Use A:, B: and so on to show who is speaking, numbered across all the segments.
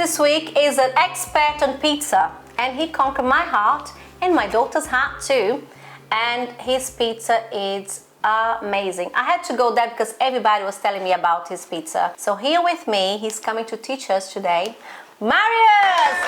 A: this week is an expert on pizza, and he conquered my heart and my daughter's heart too. And his pizza is amazing. I had to go there because everybody was telling me about his pizza. So here with me, he's coming to teach us today, Marius!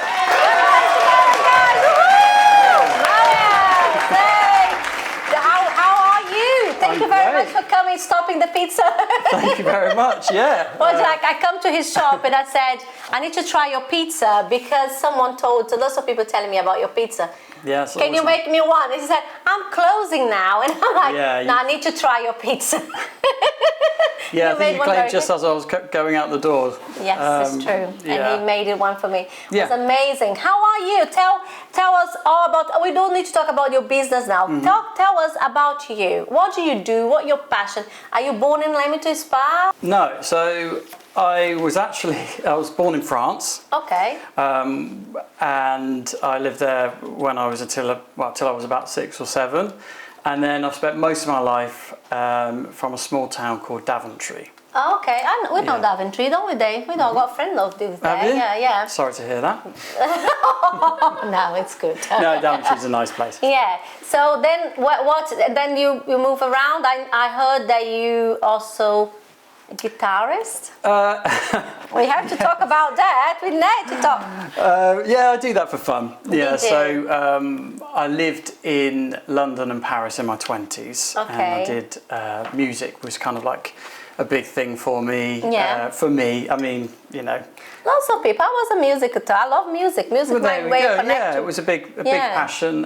A: Thank you very much for coming, stopping the pizza.
B: Thank you very much, yeah.
A: Well, like I come to his shop and I said, I need to try your pizza because someone told, lots of people telling me about your pizza.
B: Yeah,
A: can you make me one? And he said, I'm closing now. And I'm like, no, I need to try your pizza.
B: Yeah, I think you claimed just as I was going out the door.
A: Yes, it's true.
B: Yeah.
A: And he made it one for me. It was amazing. How are you? Tell us all about, we don't need to talk about your business now. Tell us about you. What do you do? What your passion? Are you born in Leamington Spa?
B: No, so I was born in France.
A: Okay.
B: And I lived there when I was till I was about 6 or 7. And then I've spent most of my life from a small town called Daventry.
A: Oh, okay, we know Daventry, don't we, Dave? We know, got a friend of lives there.
B: Have you?
A: Yeah.
B: Sorry to hear that.
A: No, it's good.
B: No, Daventry's a nice place.
A: Yeah. So then, what? Then you move around. I heard that you also a guitarist. We have to talk about that. We need to talk.
B: Yeah, I do that for fun. Yeah. So I lived in London and Paris in my 20s, and I did music was kind of like a big thing for me.
A: Yeah.
B: For me, I mean, you know.
A: Lots of people. I was a music guitar. I love music. Music is my way of connecting.
B: Yeah, it was a big passion.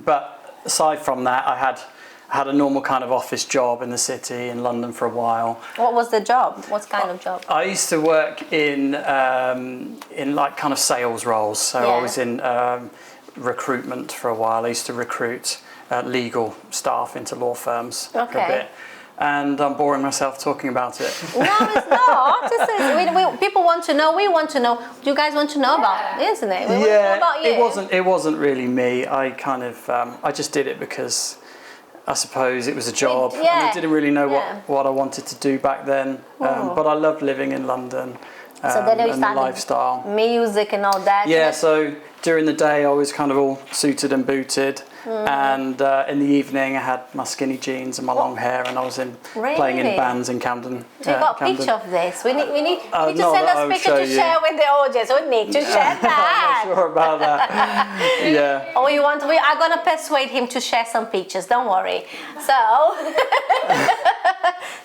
B: But aside from that, I had a normal kind of office job in the city in London for a while.
A: What was the job? What kind of job?
B: I used to work in like kind of sales roles. So I was in recruitment for a while. I used to recruit legal staff into law firms for a bit. And I'm boring myself talking about it.
A: No, it's not. People want to know. We want to know. You guys want to know about it, isn't it? We want to know about you.
B: It wasn't really me. I kind of I just did it because I suppose it was a job, and I didn't really know what I wanted to do back then. But I loved living in London
A: then
B: and the lifestyle.
A: Music and all that.
B: Yeah, so during the day I was kind of all suited and booted, and in the evening I had my skinny jeans and my long hair, and I was playing in bands in Camden.
A: So you got a picture of this? We need to send us a picture to share with the audience. We need to share that.
B: I'm not sure about that. Yeah.
A: Oh, we are gonna persuade him to share some pictures. Don't worry.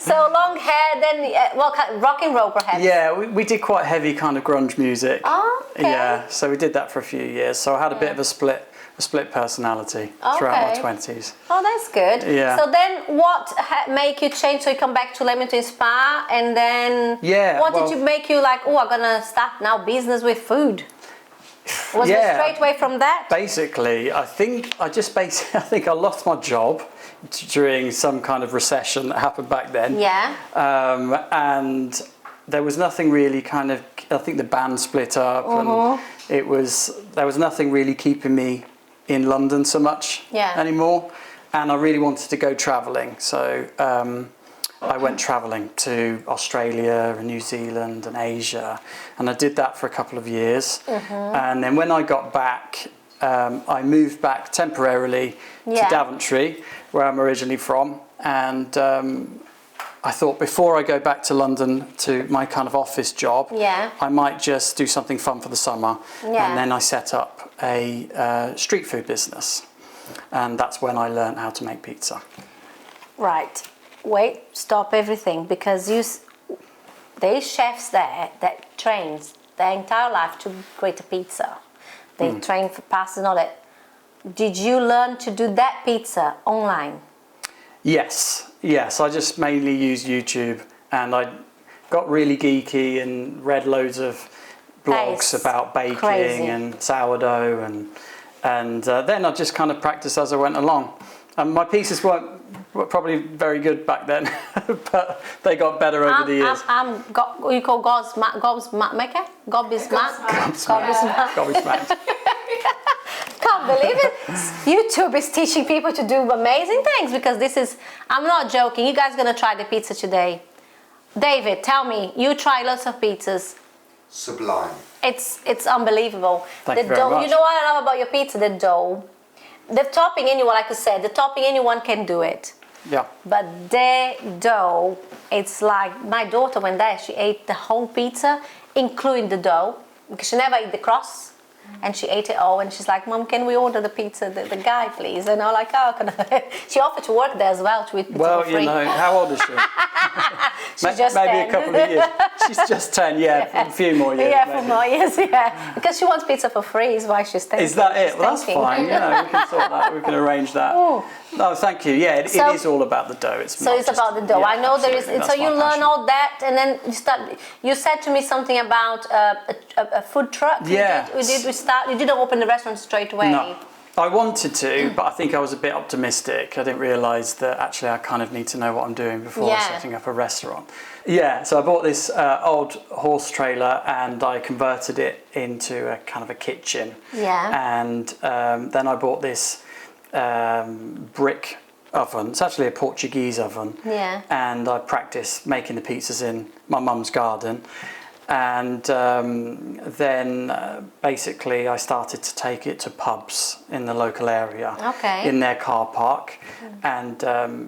A: So long hair, then rock and roll perhaps.
B: Yeah, we did quite heavy kind of grunge music.
A: Oh, okay.
B: Yeah, so we did that for a few years. So I had a bit of a split personality throughout my 20s.
A: Oh, that's good.
B: Yeah.
A: So then what make you change? So you come back to Leamington Spa, and then what did you make you like, I'm going to start now business with food? Was it straight away from that?
B: Basically, I think I lost my job during some kind of recession that happened back then.
A: Yeah.
B: And there was nothing really kind of, I think the band split up, and there was nothing really keeping me in London so much anymore, and I really wanted to go travelling, so I went travelling to Australia and New Zealand and Asia, and I did that for a couple of years, and then when I got back, I moved back temporarily to Daventry, where I'm originally from, and I thought before I go back to London to my kind of office job, I might just do something fun for the summer. And then I set up a street food business. And that's when I learned how to make pizza. Right.
A: Wait, stop everything. Because there's chefs there that trains their entire life to create a pizza. They train for pasta and all that. Did you learn to do that pizza online?
B: Yes, I just mainly used YouTube, and I got really geeky and read loads of blogs about baking and sourdough, and then I just kind of practiced as I went along. And my pieces weren't probably very good back then, but they got better over the years.
A: You call gobsmacker? Gobsmacked. Can't believe it. YouTube is teaching people to do amazing things, because I'm not joking. You guys are going to try the pizza today. David, tell me, you try lots of pizzas.
C: sublime.
A: It's unbelievable.
B: Thank you very much.
A: You know what I love about your pizza? The dough. The topping, anyone, like I said, the topping, anyone can do it.
B: Yeah.
A: But the dough, it's like, my daughter went there, she ate the whole pizza, including the dough, because she never ate the crust. And she ate it all, and she's like, Mom, can we order the pizza, the guy, please? And I'm like, oh, can I? She offered to work there as well to eat pizza for free.
B: Well, you know, how old is she?
A: She's just
B: maybe
A: 10.
B: a couple of years. She's just 10, yeah, a few more years.
A: Yeah,
B: maybe.
A: for more years, yeah. Because she wants pizza for free is why she's thinking.
B: Is that it? Well, that's
A: thinking.
B: fine. Yeah, we can sort that. We can arrange that.
A: Ooh.
B: No, thank you. Yeah, it is all about the dough.
A: So it's about the dough.
B: Yeah,
A: I know there is. So you learn all that, and then you start. You said to me something about a food truck.
B: Yeah.
A: We didn't open the restaurant straight away.
B: No. I wanted to, but I think I was a bit optimistic. I didn't realise that actually I kind of need to know what I'm doing before setting up a restaurant. Yeah, so I bought this old horse trailer and I converted it into a kind of a kitchen.
A: Yeah.
B: And then I bought this brick oven. It's actually a Portuguese oven.
A: Yeah.
B: And I practiced making the pizzas in my mum's garden. And then basically I started to take it to pubs in the local area, in their car park, and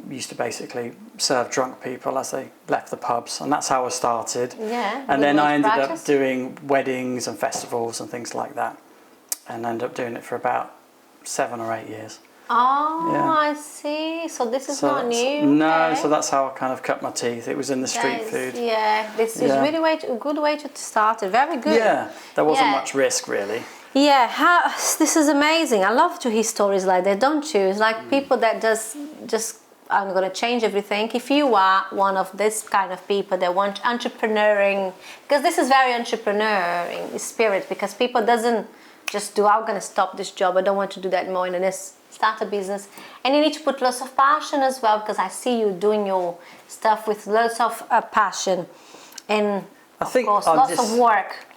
B: used to basically serve drunk people as they left the pubs, and that's how I started.
A: Yeah.
B: And then I ended up doing weddings and festivals and things like that, and ended up doing it for about 7 or 8 years.
A: Oh,
B: Yeah.
A: I see. So this is not new.
B: No, so that's how I kind of cut my teeth. It was in the street food.
A: Yeah, this is really a good way to start it. Very good.
B: Yeah, there wasn't much risk really.
A: Yeah, this is amazing. I love to hear stories like that, don't you? It's like people that just I'm going to change everything. If you are one of this kind of people that want entrepreneuring, because this is very entrepreneuring spirit, because people doesn't just do, I'm going to stop this job, I don't want to do that more, and then start a business. And you need to put lots of passion as well, because I see you doing your stuff with lots of passion and of course lots of work.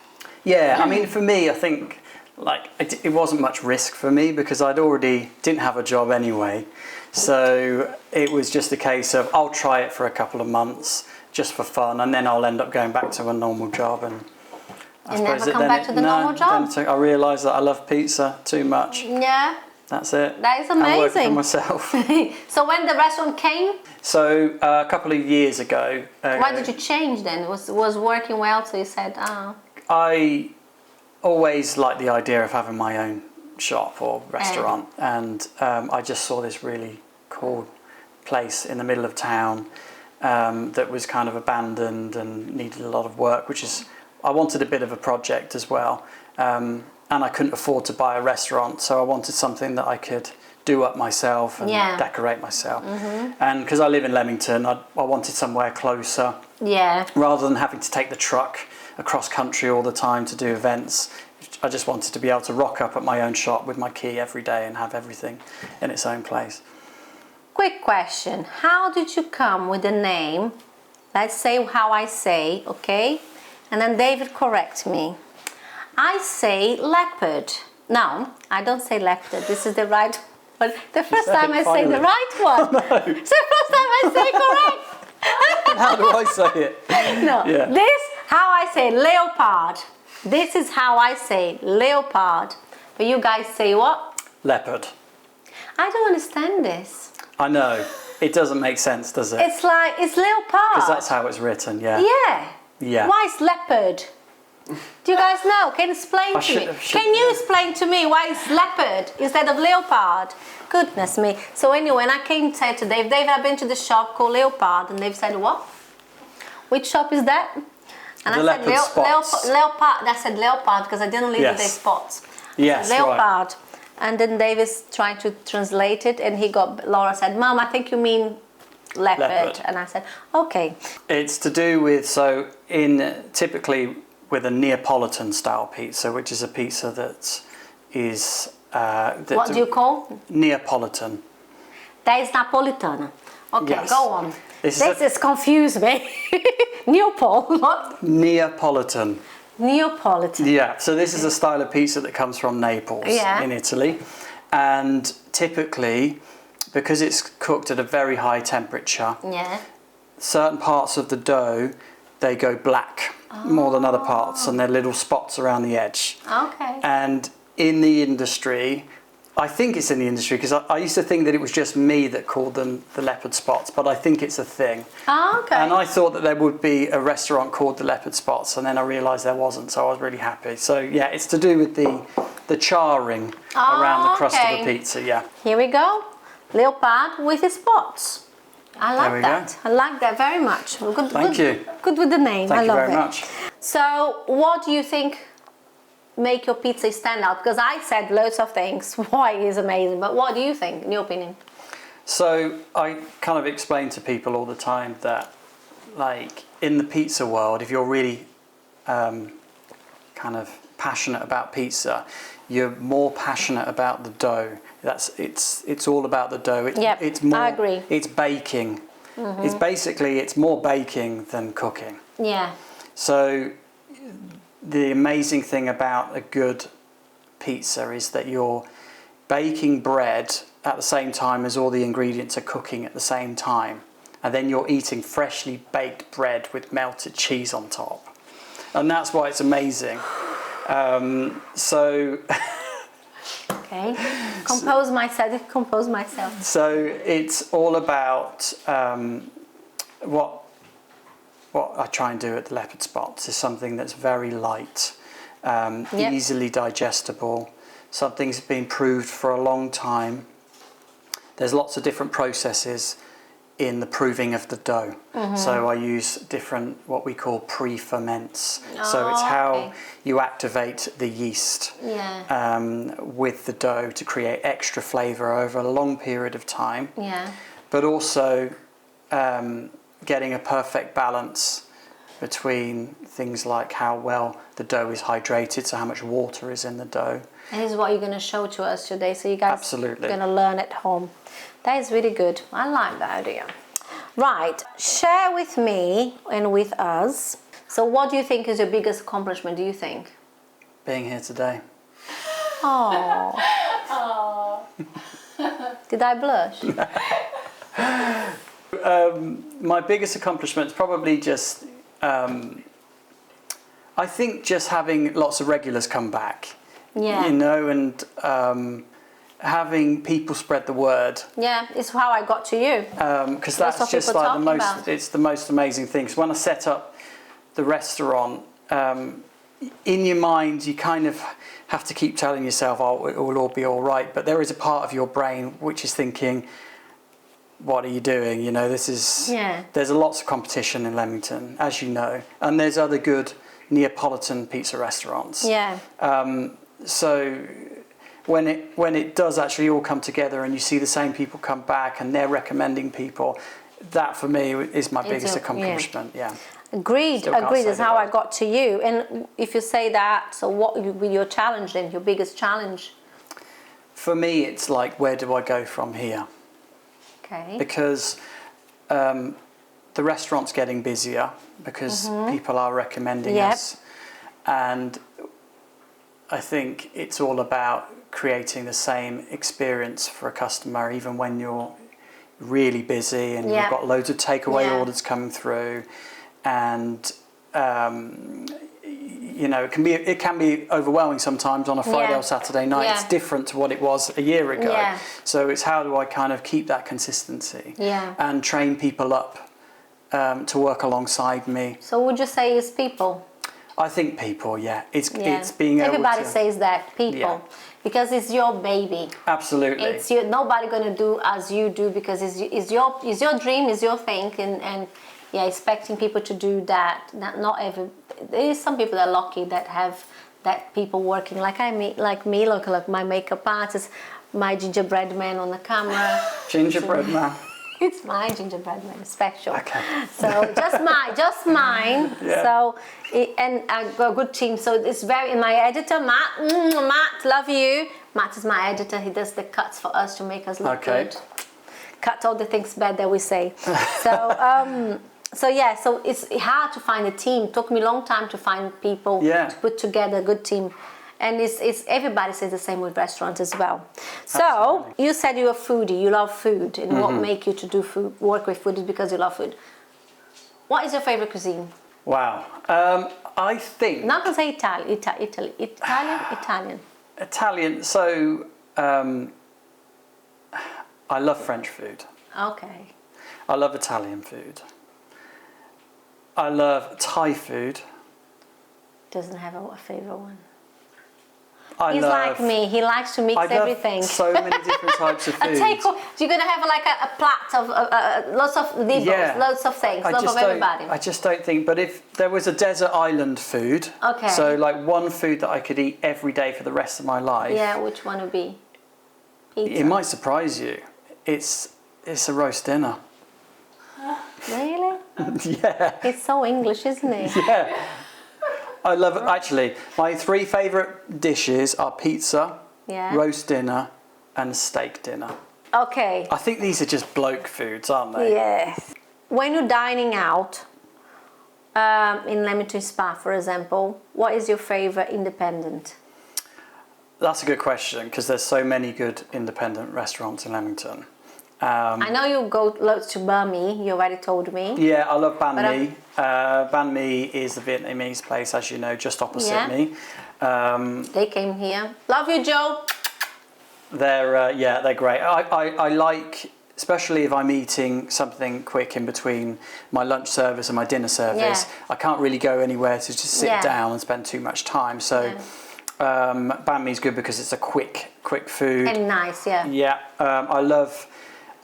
B: Yeah, I mean for me, I think like it wasn't much risk for me because I'd already didn't have a job anyway. So it was just a case of I'll try it for a couple of months just for fun, and then I'll end up going back to a normal job. And I suppose
A: never come back to the normal job?
B: Then I realised that I love pizza too much.
A: Yeah.
B: That's it.
A: That is amazing.
B: I'm working for myself.
A: So when the restaurant came?
B: So a couple of years ago.
A: Why did you change then? Was working well, so you said, oh.
B: I always liked the idea of having my own shop or restaurant, and I just saw this really cool place in the middle of town that was kind of abandoned and needed a lot of work, which is, I wanted a bit of a project as well. And I couldn't afford to buy a restaurant, so I wanted something that I could do up myself and decorate myself. And because I live in Leamington, I wanted somewhere closer. Yeah. Rather than having to take the truck across country all the time to do events, I just wanted to be able to rock up at my own shop with my key every day and have everything in its own place.
A: Quick question. How did you come with the name? Let's say how I say, okay? And then David correct me. I say leopard. No, I don't say leopard. This is the right one. The first time I say the right one. Oh, no. It's the first time I say correct.
B: How do I say it?
A: No, this how I say leopard. This is how I say leopard. But you guys say what?
B: Leopard.
A: I don't understand this.
B: I know. It doesn't make sense, does it?
A: It's like, it's leopard.
B: Because that's how it's written, yeah.
A: Yeah.
B: Yeah.
A: Why is leopard? Do you guys know? Can you explain to me? Can you explain to me why it's leopard instead of leopard? Goodness me. So anyway, when I came to say to Dave, I've been to the shop called Leopard, and Dave said, what? Which shop is that? And
B: the
A: I
B: Leopard
A: said,
B: Spots.
A: Leopard. I said Leopard because I didn't leave the spots.
B: Yes,
A: Leopard.
B: Right.
A: And then Dave is trying to translate it, and Laura said, Mom, I think you mean leopard. And I said, okay.
B: It's to do with, so typically with a Neapolitan style pizza, which is a pizza that is...
A: what do you call?
B: Neapolitan.
A: That is Napolitana. Okay,
B: yes.
A: go on.
B: This
A: is confused me. Neapol, what?
B: Neapolitan.
A: Neapolitan.
B: Yeah, so this is a style of pizza that comes from Naples in Italy. And typically, because it's cooked at a very high temperature, certain parts of the dough, they go black more than other parts, and they're little spots around the edge.
A: Okay.
B: And in the industry, I think it's in the industry, because I used to think that it was just me that called them the leopard spots, but I think it's a thing.
A: Oh, okay.
B: And I thought that there would be a restaurant called the Leopard Spots, and then I realised there wasn't, so I was really happy. So yeah, it's to do with the charring around the crust of the pizza, yeah.
A: Here we go. Leopard with the spots. I like that. I like that very much. Good,
B: Thank you.
A: Good with the name.
B: Thank
A: I love
B: you very
A: it.
B: much.
A: So what do you think make your pizza stand out? Because I said loads of things why it is amazing, but what do you think, in your opinion?
B: So I kind of explain to people all the time that, like, in the pizza world, if you're really kind of passionate about pizza, you're more passionate about the dough. It's all about the dough. It's more,
A: I agree.
B: It's baking. It's more baking than cooking.
A: Yeah.
B: So the amazing thing about a good pizza is that you're baking bread at the same time as all the ingredients are cooking at the same time. And then you're eating freshly baked bread with melted cheese on top. And that's why it's amazing.
A: Okay, compose myself.
B: So it's all about what I try and do at the Leopard Spots is something that's very light, easily digestible, something that's been proved for a long time. There's lots of different processes in the proving of the dough. So I use different, what we call pre-ferments. So it's how you activate the yeast with the dough to create extra flavour over a long period of time.
A: Yeah.
B: But also getting a perfect balance between things like how well the dough is hydrated, so how much water is in the dough.
A: And this is what you're going to show to us today, so you guys are going to learn at home. That is really good. I like that idea. Right, share with me and with us. So what do you think is your biggest accomplishment, do you think?
B: Being here today.
A: Oh. Did I blush?
B: My biggest accomplishment is probably just, I think just having lots of regulars come back.
A: Yeah.
B: You know, and having people spread the word.
A: Yeah, it's how I got to you.
B: Because that's just like it's the most amazing thing. So when I set up the restaurant, in your mind you kind of have to keep telling yourself, oh, it will all be all right. But there is a part of your brain which is thinking, what are you doing? You know, this is, there's lots of competition in Leamington, as you know, and there's other good Neapolitan pizza restaurants.
A: Yeah.
B: So when it does actually all come together and you see the same people come back and they're recommending people, that for me is my biggest accomplishment. Yeah.
A: Agreed. That's how I got to you. And if you say that, so what would be your challenge then? Your biggest challenge?
B: For me, it's like, where do I go from here?
A: Okay.
B: Because the restaurant's getting busier because people are recommending us, and I think it's all about creating the same experience for a customer, even when you're really busy and you've got loads of takeaway orders coming through, and you know, it can be overwhelming sometimes on a Friday or Saturday night. It's different to what it was a year ago. So it's how do I kind of keep that consistency and train people up to work alongside me.
A: So would you say it's people?
B: I think people, it's being able to...
A: Everybody says that, people, because it's your baby.
B: Absolutely.
A: It's nobody going to do as you do, because it's your dream, it's your thing, and expecting people to do that. Not every. There is some people that are lucky that have that people working like me, like my makeup artist, my gingerbread man on the camera.
B: Gingerbread man.
A: It's my gingerbread man, special.
B: Okay.
A: So just mine. So and I've got a good team. So it's very. My editor Matt, love you. Matt is my editor. He does the cuts for us to make us look good. Cut all the things bad that we say. So so it's hard to find a team. It took me a long time to find people to put together a good team. And it's everybody says the same with restaurants as well. So you said you're a foodie, you love food, and what make you to do food, work with food is because you love food. What is your favorite cuisine?
B: Wow. I think...
A: Not to say Italian.
B: Italian, so I love French food.
A: Okay.
B: I love Italian food. I love Thai food.
A: Doesn't have a favourite one.
B: He's
A: like me. He likes to mix everything.
B: So many different types of food.
A: You're gonna have like a plate of lots of nibbles, lots of things, lots of everybody.
B: I just don't think. But if there was a desert island food,
A: okay.
B: So like one food that I could eat every day for the rest of my life.
A: Yeah, which one would be? Pizza.
B: It might surprise you. It's a roast dinner.
A: Really?
B: Yeah.
A: It's so English, isn't it?
B: Yeah. I love it. Actually, my 3 favourite dishes are pizza, roast dinner, and steak dinner.
A: Okay.
B: I think these are just bloke foods, aren't they?
A: Yes. When you're dining out, in Leamington Spa, for example, what is your favourite independent?
B: That's a good question because there's so many good independent restaurants in Leamington.
A: I know you go loads to banh mi, you already told me.
B: Yeah, I love banh mi. Banh mi is the Vietnamese place, as you know, just opposite me.
A: They came here. Love you, Joe.
B: They're great. I like, especially if I'm eating something quick in between my lunch service and my dinner service, I can't really go anywhere to just sit down and spend too much time. So banh mi is good because it's a quick food.
A: And nice,
B: Yeah,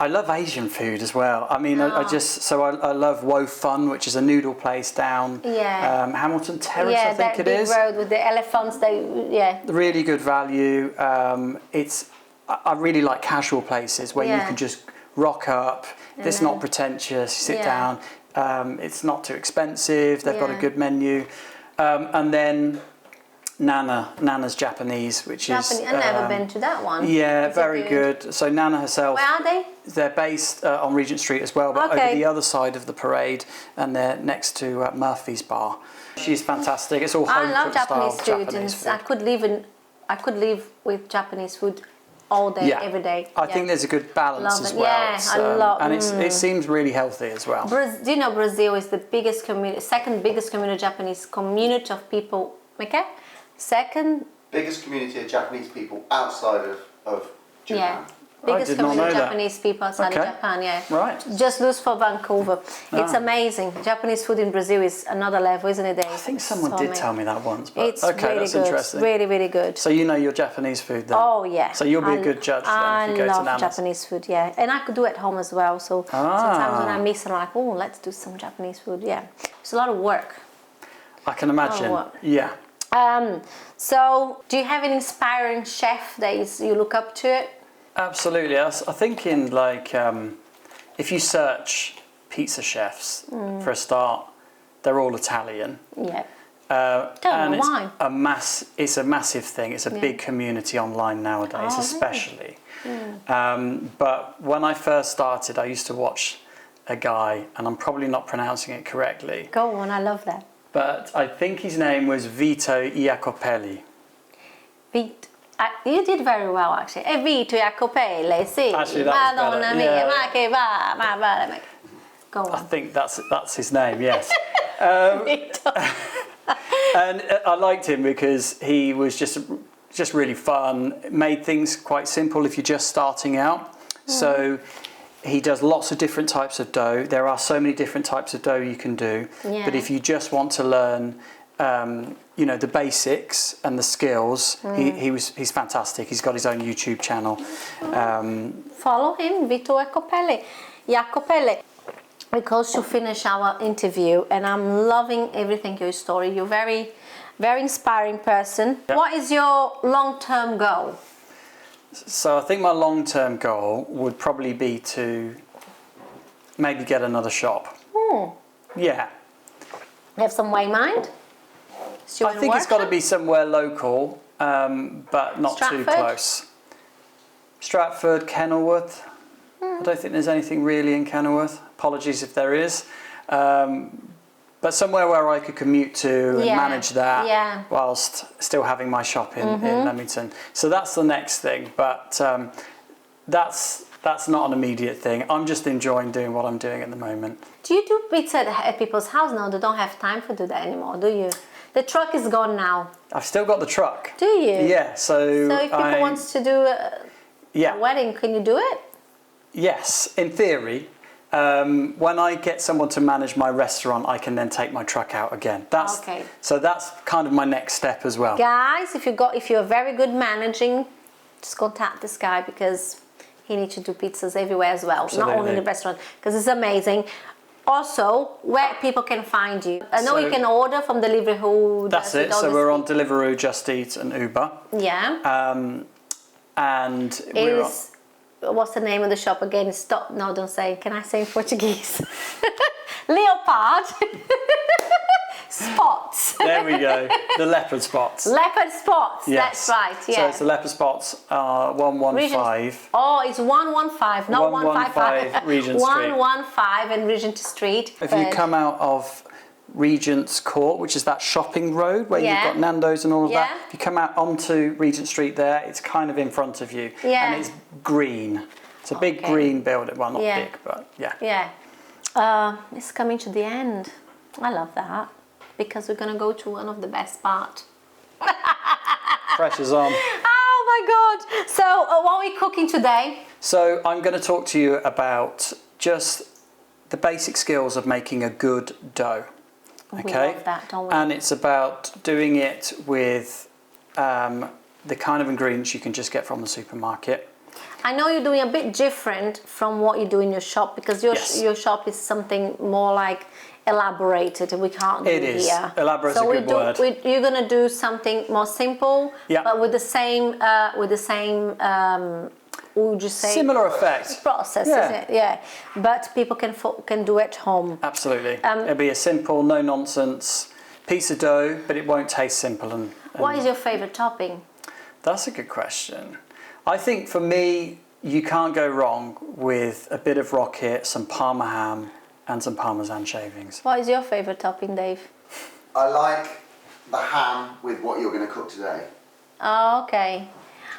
B: I love Asian food as well. I mean, I love Wo Fun, which is a noodle place down Hamilton Terrace, I think it is.
A: Yeah, that big road with the elephants.
B: Really good value. I really like casual places where you can just rock up. It's not pretentious. You sit down. It's not too expensive. They've got a good menu. And then Nana's Japanese, which is...
A: I've never been to that one.
B: Yeah, very good. So Nana herself...
A: Where are they?
B: They're based on Regent Street as well, but over the other side of the parade, and they're next to Murphy's Bar. She's fantastic. It's all home-cooked style Japanese food.
A: I could live with Japanese food all day, every day.
B: I think there's a good balance as well.
A: Yeah, I love
B: it. And it seems really healthy as well.
A: Do you know Brazil is the biggest community, second biggest community, Japanese community of people, okay? Second
C: biggest community of Japanese people outside of Japan.
A: Biggest community of Japanese people outside of Japan,
B: Right.
A: Just lose for Vancouver. It's amazing. Japanese food in Brazil is another level, isn't it, Dave?
B: I think someone did tell me that once, but
A: it's really
B: that's
A: good.
B: interesting.
A: Really, really good.
B: So you know your Japanese food then?
A: Oh, yeah.
B: So you'll be a good judge then if you go to Nana's.
A: I love Japanese food, and I could do it at home as well. So sometimes when I miss, I'm like, oh, let's do some Japanese food. Yeah. It's a lot of work.
B: I can imagine. Yeah.
A: So, do you have an inspiring chef that you look up to?
B: Absolutely. I think in if you search pizza chefs for a start, they're all Italian.
A: Yeah.
B: Don't
A: know why.
B: It's a massive thing. It's a big community online nowadays, especially. Really? But when I first started, I used to watch a guy, and I'm probably not pronouncing it correctly.
A: Go on, I love that.
B: But I think his name was Vito Iacopelli.
A: You did very well, actually. Vito Iacopelli, sì.
B: Actually, that was
A: Madonna mia, ma che va. Go on.
B: I think that's his name, yes. And I liked him because he was just really fun, made things quite simple if you're just starting out. So he does lots of different types of dough. There are so many different types of dough you can do. Yeah. But if you just want to learn, the basics and the skills, he's fantastic. He's got his own YouTube channel.
A: Follow him, Vito Iacopelli. Because to finish our interview, and I'm loving everything your story. You're very, very inspiring person. Yep. What is your long-term goal?
B: So I think my long-term goal would probably be to maybe get another shop. Yeah.
A: You have some way in mind?
B: I think it's got to be somewhere local, but not too close. Stratford, Kenilworth. I don't think there's anything really in Kenilworth. Apologies if there is. But somewhere where I could commute to and manage that whilst still having my shop in Leamington. So that's the next thing. But that's not an immediate thing. I'm just enjoying doing what I'm doing at the moment.
A: Do you do pizza at people's house now? They don't have time to do that anymore, do you? The truck is gone now.
B: I've still got the truck.
A: Do you?
B: Yeah, so
A: if people wants to do a wedding, can you do it?
B: Yes, in theory. When I get someone to manage my restaurant, I can then take my truck out again.
A: Okay.
B: So that's kind of my next step as well.
A: Guys, if you're very good managing, just contact this guy because he needs to do pizzas everywhere as well.
B: Absolutely.
A: Not only in the restaurant, because it's amazing. Also, where people can find you. I know you can order from Deliveroo.
B: That's it. So we're on Deliveroo, Just Eat, and Uber.
A: Yeah.
B: And
A: what's the name of the shop again? Stop. No, don't say. Can I say in Portuguese? Leopard Spots.
B: There we go. The Leopard Spots.
A: Leopard Spots.
B: Yes.
A: That's right. Yeah.
B: So it's the Leopard Spots, 115.
A: Oh, it's 115, not 155.
B: Regent Street.
A: 115 and Regent Street.
B: If you come out of Regent's Court, which is that shopping road where you've got Nando's and all of that. If you come out onto Regent Street there, it's kind of in front of you.
A: Yeah.
B: And it's green. It's a big green building. Well, not big, but yeah.
A: Yeah. It's coming to the end. I love that because we're going to go to one of the best parts.
B: Pressure's on.
A: Oh my God. So what are we cooking today?
B: So I'm going to talk to you about just the basic skills of making a good dough. Okay,
A: we love that, don't we?
B: And it's about doing it with the kind of ingredients you can just get from the supermarket.
A: I know you're doing a bit different from what you do in your shop because your shop is something more like elaborated and we can't do
B: it is.
A: here.
B: Elaborate's a good word.
A: You're going to do something more simple, but with the same, what would you say?
B: Similar effect.
A: Process, isn't it? Yeah. But people can do it at home.
B: Absolutely. It'll be a simple, no nonsense piece of dough, but it won't taste simple. And
A: what is your favourite topping?
B: That's a good question. I think for me, you can't go wrong with a bit of rocket, some Parma ham, and some Parmesan shavings.
A: What is your favourite topping, Dave?
C: I like the ham with what you're going to cook today.
A: Oh, okay.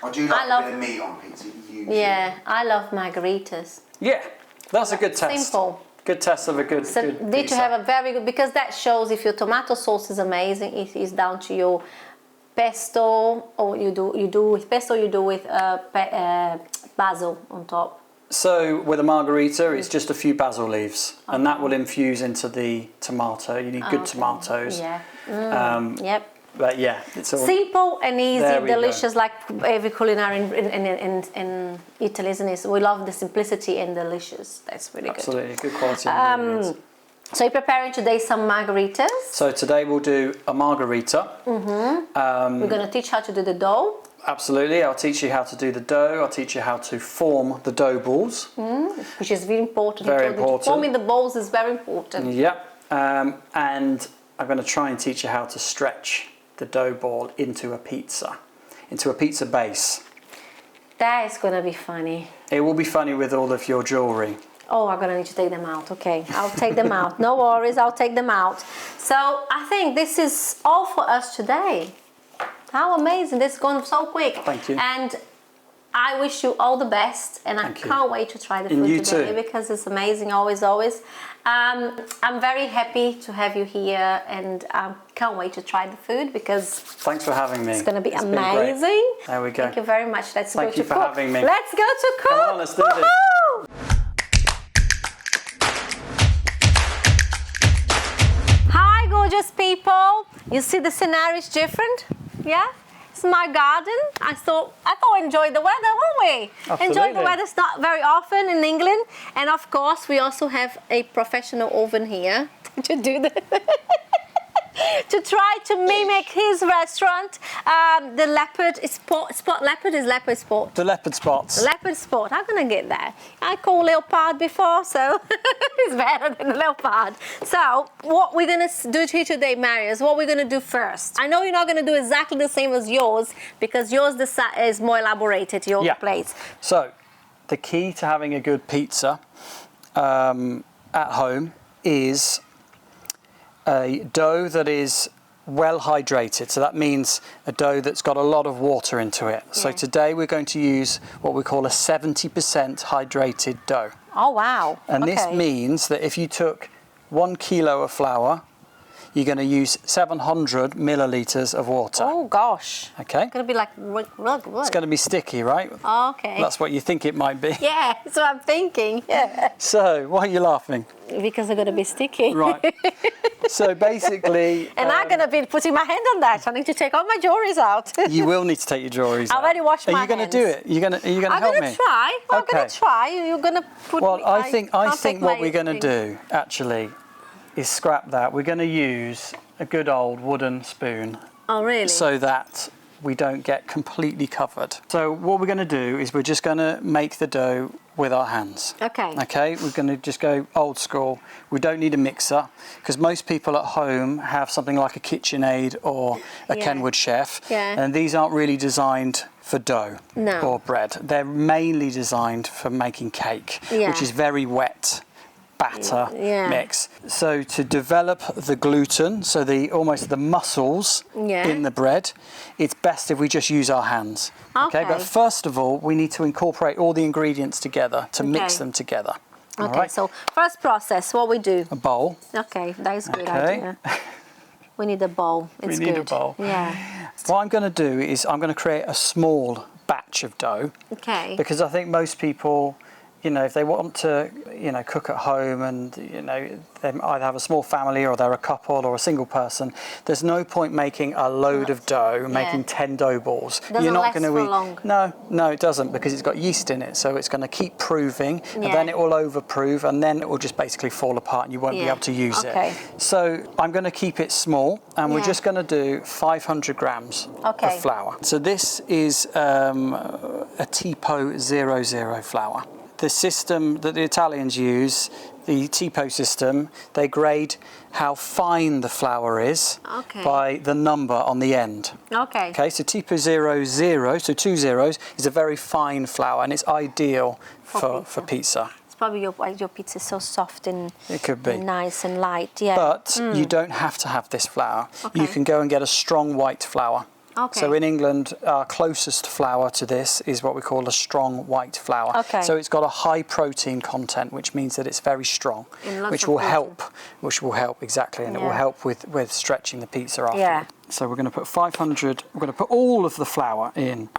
C: I do like a bit of meat on pizza, usually.
A: Yeah, I love margaritas.
B: Yeah, that's a good test.
A: Simple.
B: Good test of a good
A: Need
B: pizza.
A: to have a very good, because that shows if your tomato sauce is amazing, it is down to your pesto, or you do with pesto, you do with basil on top.
B: So with a margherita, it's just a few basil leaves, and that will infuse into the tomato. You need good tomatoes.
A: Yeah. Yep.
B: But yeah, it's all
A: simple and easy, delicious,
B: go.
A: like every culinary in Italy, isn't it? We love the simplicity and delicious. That's really
B: Absolutely, good quality ingredients.
A: So you're preparing today some margaritas.
B: So today we'll do a margherita.
A: We're going to teach how to do the dough.
B: Absolutely, I'll teach you how to do the dough. I'll teach you how to form the dough balls.
A: Which is very important.
B: Very important.
A: Forming the balls is very important.
B: Yep. And I'm going to try and teach you how to stretch the dough ball into a pizza base.
A: That is going to be funny.
B: It will be funny with all of your jewellery.
A: Oh, I'm going to need to take them out. Okay, I'll take them out. No worries, I'll take them out. So I think this is all for us today. How amazing. This is going so quick.
B: Thank you.
A: And I wish you all the best. And I can't wait to try the food today because it's amazing, always. I'm very happy to have you here and I can't wait to try the food because...
B: Thanks for having me.
A: It's going to be amazing.
B: There we go.
A: Thank you very much. Let's go to cook.
B: Thank you for having me.
A: Let's go to cook.
B: Come on, let's do this.
A: Hi, gorgeous people. You see the scenario is different? Yeah? It's my garden. I thought enjoy the weather, won't we?
B: Absolutely.
A: Enjoy the weather. It's not very often in England. And of course, we also have a professional oven here to do the to try to mimic his restaurant. The Leopard Spot. Leopard is Leopard Spot.
B: The Leopard Spots.
A: Leopard Spot. I'm gonna get there. I called Leopard before, so it's better than Leopard. So what we're gonna do here today, Marius, what we're gonna do first. I know you're not gonna do exactly the same as yours because yours is more elaborated, your place.
B: So the key to having a good pizza at home is a dough that is well hydrated. So that means a dough that's got a lot of water into it. So today we're going to use what we call a 70% hydrated dough.
A: Oh, wow.
B: And this means that if you took 1 kilo of flour, you're going to use 700 millilitres of water.
A: Oh, gosh.
B: Okay.
A: It's going to be like...
B: It's going to be sticky, right?
A: Okay.
B: That's what you think it might be.
A: Yeah, that's what I'm thinking. Yeah.
B: So, why are you laughing?
A: Because they're going to be sticky.
B: Right. So basically...
A: And I'm going to be putting my hand on that. I need to take all my jewelries out.
B: You will need to take your jewelries out.
A: I already washed my hands.
B: Are you going to do it? Are you going to help me?
A: I'm going to try. I'm going to try. You're going to put
B: Well,
A: me...
B: I think what we're going to do, actually, is scrap that. We're going to use a good old wooden spoon.
A: Oh, really?
B: So that we don't get completely covered. So what we're going to do is we're just going to make the dough with our hands.
A: Okay.
B: Okay, we're going to just go old school. We don't need a mixer because most people at home have something like a KitchenAid or a Kenwood Chef.
A: Yeah.
B: And these aren't really designed for dough or bread. They're mainly designed for making cake, which is very wet batter mix. So to develop the gluten, so almost the muscles in the bread, it's best if we just use our hands. Okay, but first of all, we need to incorporate all the ingredients together to mix them together.
A: Okay,
B: right?
A: so first process, what we do?
B: A bowl.
A: Okay, that is a good idea. We need a bowl. It's
B: we need a bowl.
A: Yeah.
B: What I'm going to do is I'm going to create a small batch of dough.
A: Okay.
B: Because I think most people, you know, if they want to, you know, cook at home and, you know, they either have a small family or they're a couple or a single person, there's no point making a load of dough, making 10 dough balls.
A: You're not going to eat.
B: Long. No, it doesn't, because it's got yeast in it, so it's going to keep proving, and then it will overprove, and then it will just basically fall apart and you won't be able to use it. So I'm going to keep it small, and we're just going to do 500 grams of flour. So this is a tipo 00 flour. The system that the Italians use, the tipo system, they grade how fine the flour is by the number on the end. Okay, so tipo 00, so 2 zeros, is a very fine flour, and it's ideal for pizza.
A: It's probably your pizza is so soft and
B: it could be
A: nice and light.
B: But you don't have to have this flour. You can go and get a strong white flour. So in England, our closest flour to this is what we call a strong white flour. So it's got a high protein content, which means that it's very strong, which will help exactly, and it will help with stretching the pizza afterward. So we're going to put 500. We're going to put all of the flour in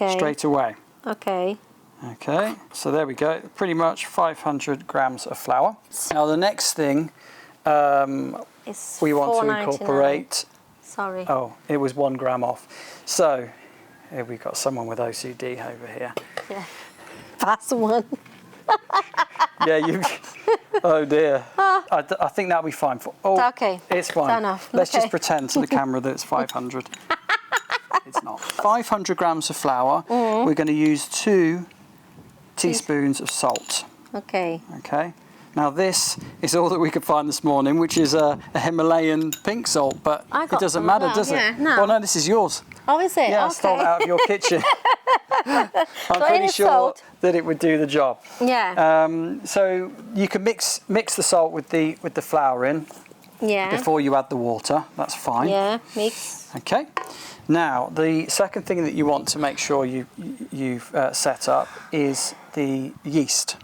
B: straight away. Okay, so there we go. Pretty much 500 grams of flour. Now the next thing we want to incorporate.
A: Sorry.
B: Oh, it was 1 gram off. So, here we've got someone with OCD over here.
A: Yeah. That's one.
B: You. Oh dear. I think that'll be fine. It's fine.
A: Fair enough.
B: Let's just pretend to the camera that it's 500. It's not. 500 grams of flour. We're going to use 2 teaspoons of salt. Okay. Now this is all that we could find this morning, which is a Himalayan pink salt, but it doesn't matter, does it?
A: No.
B: Well, no, this is yours.
A: Oh, is it?
B: Yeah, I stole it out of your kitchen. I'm pretty sure that it would do the job. So you can mix the salt with the flour in before you add the water. That's fine.
A: Mix.
B: Okay. Now, the second thing that you want to make sure you've set up is the yeast.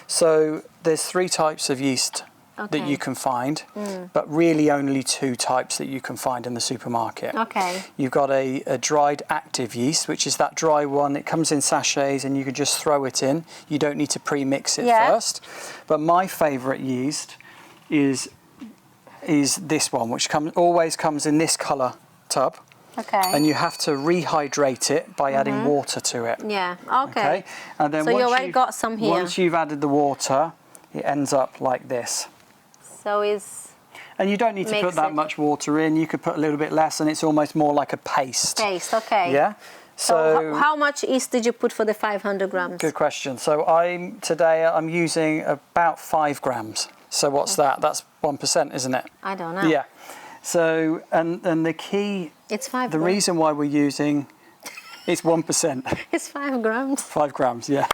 B: So there's 3 types of yeast that you can find, but really only 2 types that you can find in the supermarket. You've got a dried active yeast, which is that dry one. It comes in sachets and you can just throw it in. You don't need to pre-mix it first. But my favourite yeast is this one, which always comes in this colour tub. And you have to rehydrate it by adding water to it. And then
A: so you already got some here.
B: Once you've added the water, it ends up like this.
A: So
B: and you don't need to put that much water in. You could put a little bit less, and it's almost more like a paste. Yeah.
A: So how much yeast did you put for the 500 grams?
B: Good question. So today I'm using about 5 grams. So what's that? That's 1%, isn't it?
A: I don't know.
B: Yeah. So and the key.
A: It's 5
B: The reason why we're using it's 1%.
A: It's 5 grams.
B: 5 grams, yeah.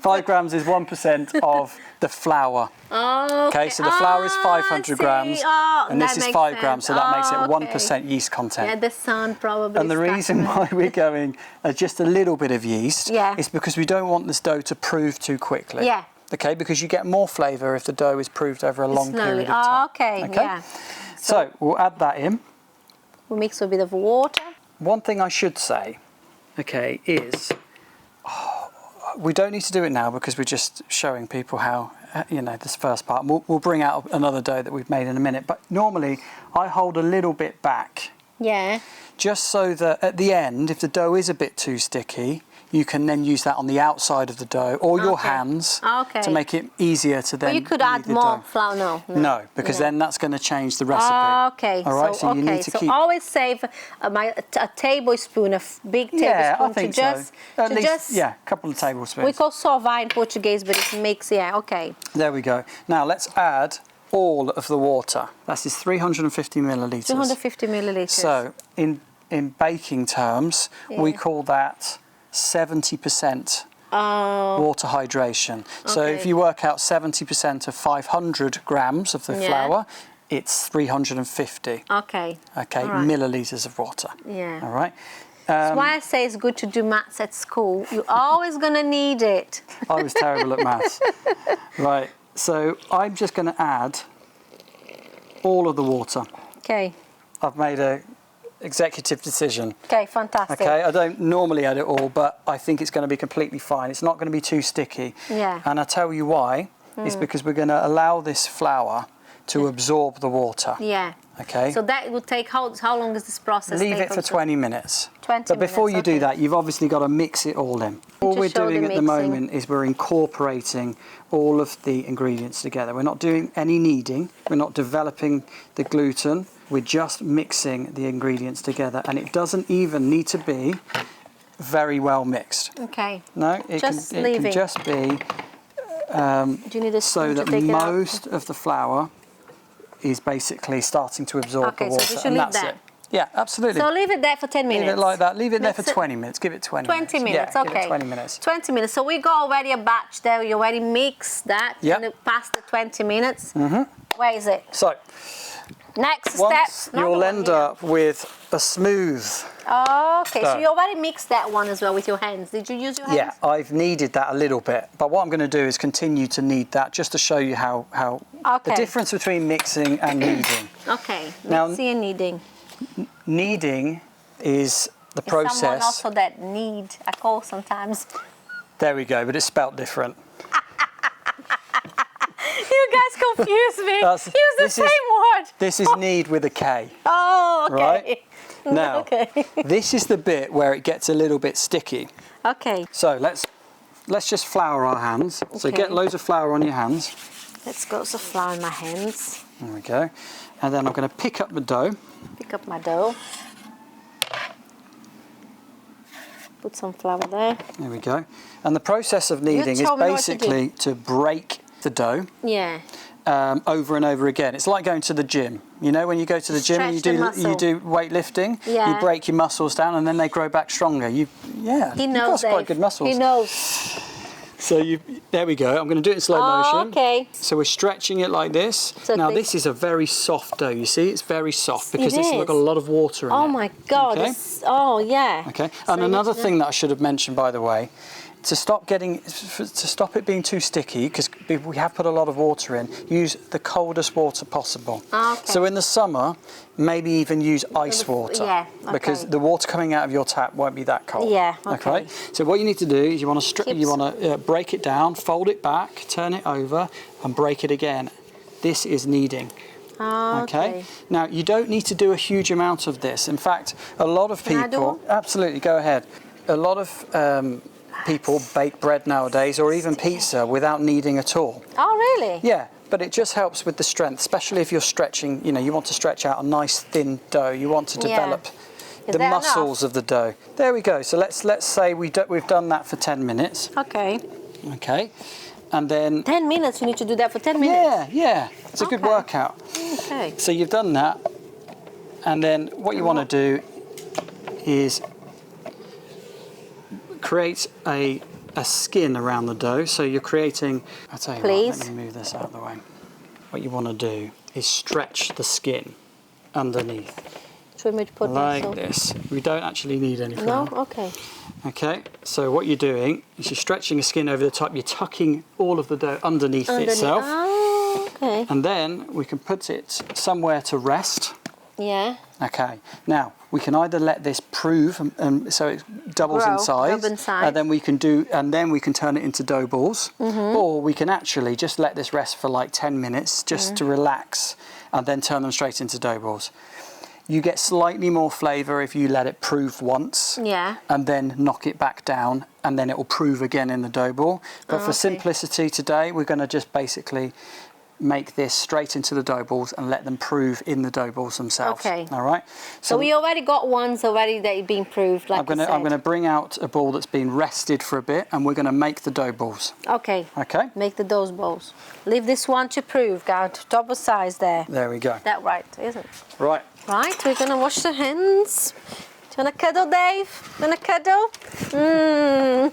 B: 5 grams is 1% of the flour.
A: Oh,
B: okay, so the flour is 500 grams, and this is 5 grams, so that makes it 1% yeast content.
A: Yeah, the sun probably.
B: And the reason why we're going just a little bit of yeast is because we don't want this dough to prove too quickly.
A: Yeah.
B: Okay, because you get more flavour if the dough is proved over a long period of time.
A: Okay, yeah.
B: So we'll add that in.
A: We'll mix a bit of water.
B: One thing I should say, okay, is we don't need to do it now because we're just showing people how, you know, this first part. We'll bring out another dough that we've made in a minute. But normally I hold a little bit back.
A: Yeah.
B: Just so that at the end, if the dough is a bit too sticky, you can then use that on the outside of the dough or your hands to make it easier to then.
A: Well, you could add more flour,
B: no, because then that's going to change the recipe.
A: Okay.
B: All right, so you need to keep.
A: Always save a tablespoon, a big tablespoon,
B: I think
A: to just,
B: so. At least, a couple of tablespoons.
A: We call sova in Portuguese, but it's mix. Yeah, okay.
B: There we go. Now let's add all of the water. That is 350 millilitres.
A: 350 millilitres.
B: So in baking terms, we call that 70% water hydration. So if you work out 70% of 500 grams of the flour, it's 350.
A: Okay.
B: Okay, millilitres of water.
A: Yeah.
B: All right.
A: That's why I say it's good to do maths at school. You're always going to need it.
B: I was terrible at maths. Right. So I'm just going to add all of the water.
A: Okay.
B: I've made a executive decision.
A: Okay, fantastic.
B: Okay, I don't normally add it all, but I think it's going to be completely fine. It's not going to be too sticky.
A: Yeah.
B: And I'll tell you why. It's because we're going to allow this flour to absorb the water.
A: Yeah.
B: Okay.
A: So that will take, how long is this process?
B: Leave it for 20 minutes.
A: 20
B: but before
A: minutes,
B: you do that, you've obviously got to mix it all in. All we're doing at the moment is we're incorporating all of the ingredients together. We're not doing any kneading. We're not developing the gluten. We're just mixing the ingredients together, and it doesn't even need to be very well mixed.
A: Okay.
B: No, it can just be
A: do you need a
B: so that most of the flour is basically starting to absorb the water.
A: So you should leave that.
B: Yeah, absolutely.
A: So leave it there for 10 minutes.
B: Leave it like that. Leave it there for 20 minutes. Give it 20 minutes.
A: 20 minutes,
B: yeah,
A: okay.
B: Give it 20 minutes.
A: 20 minutes. So we got already a batch there. You already mixed that.
B: Yep.
A: Past the 20 minutes. Where is it?
B: So,
A: next
B: step. You'll end up with a smooth.
A: Okay, so you already mixed that one as well with your hands. Did you use your hands?
B: Yeah, I've kneaded that a little bit. But what I'm going to do is continue to knead that just to show you how the difference between mixing and kneading.
A: Okay,
B: now,
A: mixing and kneading.
B: Kneading is the process.
A: Someone also that knead, I call sometimes.
B: There we go, but it's spelt different.
A: You guys confuse me. Use the same word.
B: This is knead with a K.
A: Oh, okay.
B: Right? Now, this is the bit where it gets a little bit sticky.
A: Okay.
B: So let's just flour our hands. Okay. So get loads of flour on your hands.
A: Let's go some flour in my hands.
B: There we go. And then I'm going to pick up the dough.
A: Pick up my dough. Put some flour there.
B: There we go. And the process of kneading is basically to break the dough.
A: Yeah.
B: Over and over again. It's like going to the gym. You know, when you go to the gym and you do weightlifting, you break your muscles down and then they grow back stronger.
A: He knows.
B: You've got quite good muscles.
A: He knows.
B: So there we go. I'm going to do it in slow motion.
A: Okay.
B: So we're stretching it like this.
A: So
B: now this is a very soft dough. You see, it's very soft because it's got a lot of water in it.
A: Oh my God.
B: Okay?
A: Yeah.
B: Okay. And another thing that I should have mentioned, by the way, to stop it being too sticky, because we have put a lot of water in, use the coldest water possible.
A: Okay.
B: So in the summer, maybe even use ice water, because the water coming out of your tap won't be that cold.
A: Yeah. Okay.
B: So what you need to do is you want to break it down, fold it back, turn it over, and break it again. This is kneading. Okay. Now you don't need to do a huge amount of this. In fact, a lot of people. Absolutely, go ahead. A lot of people bake bread nowadays, or even pizza, without kneading at all.
A: Oh, really?
B: Yeah, but it just helps with the strength, especially if you're stretching. You know, you want to stretch out a nice thin dough. You want to develop the muscles of the dough. There we go. So let's say we've done that for 10 minutes.
A: Okay.
B: Okay, and then
A: 10 minutes. You need to do that for 10 minutes.
B: Yeah. It's a good workout.
A: Okay.
B: So you've done that, and then what you want to do is create a a skin around the dough. So you're creating, I'll tell you
A: Please.
B: what, let me move this out of the way. What you want to do is stretch the skin underneath. Like this. We don't actually need anything.
A: No? Okay.
B: Okay, so what you're doing is you're stretching the skin over the top, you're tucking all of the dough underneath itself.
A: Oh, okay.
B: And then we can put it somewhere to rest.
A: Yeah.
B: Okay, now we can either let this prove so it doubles in size, and then we can turn it into dough balls, or we can actually just let this rest for like 10 minutes just to relax, and then turn them straight into dough balls. You get slightly more flavour if you let it prove once, and then knock it back down, and then it will prove again in the dough ball. But for simplicity today, we're going to just basically make this straight into the dough balls and let them prove in the dough balls themselves. Okay. All right.
A: So we already got ones already that have been proved. Like I'm going to bring out a ball that's been rested for a bit, and we're going to make the dough balls. Okay. Okay. Make the dough balls. Leave this one to prove. Go to double size there. There we go. That right, isn't it? Right. Right. We're going to wash the hands. Do you want to cuddle, Dave? Do you want to cuddle?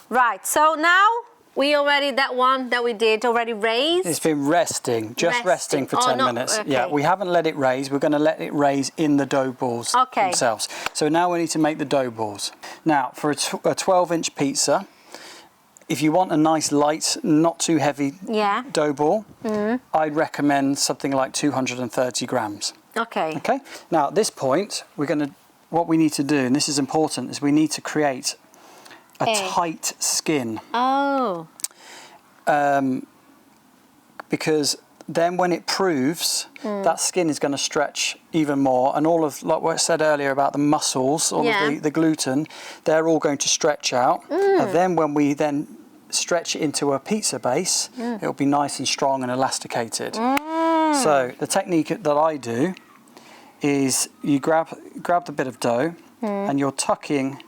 A: Right, so now we already, that one that we did already raised. It's been resting, just resting for 10 minutes. Okay. Yeah, we haven't let it raise. We're going to let it raise in the dough balls themselves. So now we need to make the dough balls. Now, for a 12-inch pizza, if you want a nice light, not too heavy dough ball, I'd recommend something like 230 grams. Okay. Okay. Now, at this point, what we need to do, and this is important, is we need to create a tight skin. Oh. Because then when it proves, that skin is going to stretch even more, and all of, like what I said earlier about the muscles, all of the gluten, they're all going to stretch out. And then when we then stretch it into a pizza base, it'll be nice and strong and elasticated. So the technique that I do is you grab the bit of dough and you're tucking